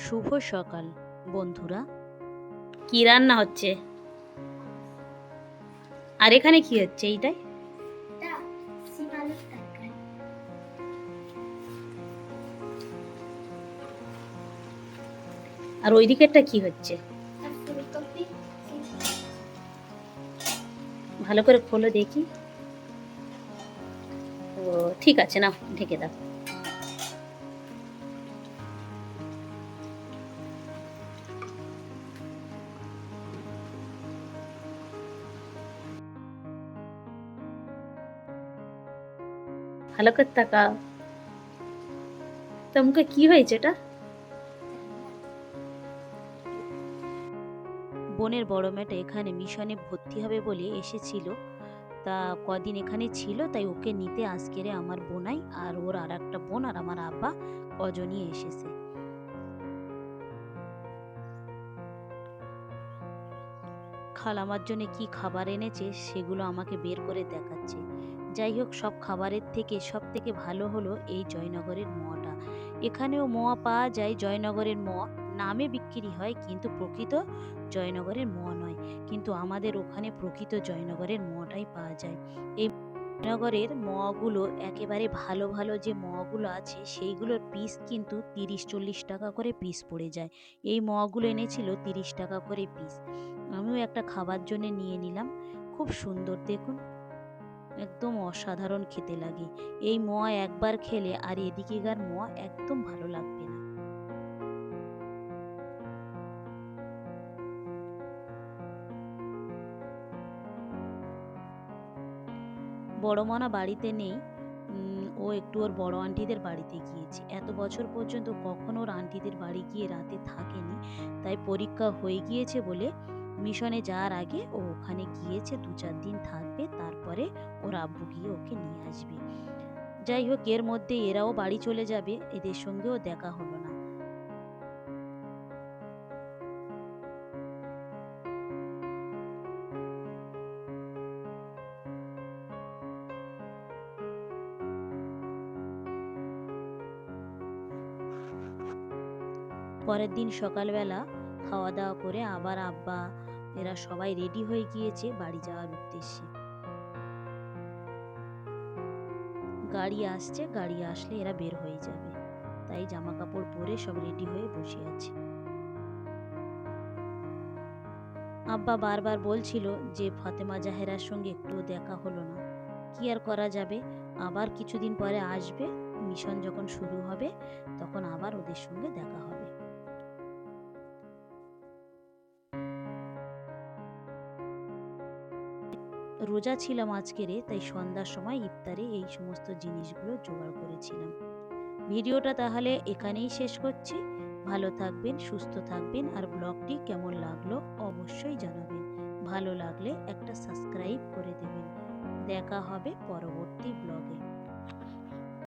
শুভ সকাল বন্ধুরা। কি রান্না হচ্ছে? আর এখানে কি হচ্ছে? এইটাই আর ওই দিকেরটা কি হচ্ছে? ভালো করে খোলো দেখি। ও ঠিক আছে, না ঢেকে দাও। ভালো করে তাকাও। তো মুখে কি হয়েছে? এটা বোনের বড় মেয়েটা এখানে মিশনে ভর্তি হবে বলে এসেছিল। তা কদিন এখানে ছিল, তাই ওকে নিতে আজকেরে আমার বোনাই আর ওর আর একটা বোন আর আমার আব্বা কজনই এসেছে। খালামার জন্য কি খাবার এনেছে সেগুলো আমাকে বের করে দেখাচ্ছে। যাই হোক, সব খাবারের থেকে সব থেকে ভালো হলো এই জয়নগরের মোয়াটা। এখানেও মোয়া পাওয়া যায়, জয়নগরের মোয়া নামে বিক্রি হয়, কিন্তু প্রকৃত জয়নগরের মোয়া নয়। কিন্তু আমাদের ওখানে প্রকৃত জয়নগরের মোয়াটাই পাওয়া যায়। এই জয়নগরের মোয়াগুলো একেবারে ভালো ভালো যে মোয়াগুলো আছে সেইগুলোর পিস কিন্তু 30-40 টাকা করে পিস পড়ে যায়। এই মোয়াগুলো এনেছিল 30 টাকা করে পিস। আমিও একটা খাবার জন্য নিয়ে নিলাম। খুব সুন্দর দেখুন, একদম অসাধারণ খেতে লাগে। এই মোয়া একবার খেলে আর এদিকেকার মোয়া একদম ভালো লাগবে না। বড় মনা বাড়িতে নেই। ও একটু ওর বড় আন্টিদের বাড়িতে গিয়েছে। এত বছর পর্যন্ত কখনো ওর আন্টিদের বাড়ি গিয়ে রাতে থাকেনি। তাই পরীক্ষা হয়ে গিয়েছে বলে মিশনে যাওয়ার আগে ও ওখানে গিয়েছে, 2-4 দিন থাকবে, তারপরে ওর আব্বু গিয়ে ওকে নিয়ে আসবে। যাই হোক, এর মধ্যে এরাও বাড়ি চলে যাবে, এদের সঙ্গেও দেখা হলো না। পরের দিন সকালবেলা খাওয়া দাওয়া করে আবার আব্বা এরা সবাই রেডি হয়ে গিয়েছে বাড়ি যাওয়ার উদ্দেশ্যে। গাড়ি আসছে, গাড়ি আসলে এরা বের হয়ে যাবে, তাই জামা কাপড় পরে সব রেডি হয়ে বসে আছে। আব্বা বারবার বলছিল যে ফাতেমা জাহেরার সঙ্গে একটুও দেখা হলো না। কি আর করা যাবে, আবার কিছুদিন পরে আসবে, মিশন যখন শুরু হবে তখন আবার ওদের সঙ্গে দেখা হবে। রোজা ছিলাম আজকেরে, তাই সন্ধ্যার সময় ইফতারে এই সমস্ত জিনিসগুলো জোগাড় করেছিলাম। ভিডিওটা তাহলে এখানেই শেষ করছি। ভালো থাকবেন, সুস্থ থাকবেন, আর ব্লগটি কেমন লাগলো অবশ্যই জানাবেন। ভালো লাগলে একটা সাবস্ক্রাইব করে দেবেন। দেখা হবে পরবর্তী ব্লগে।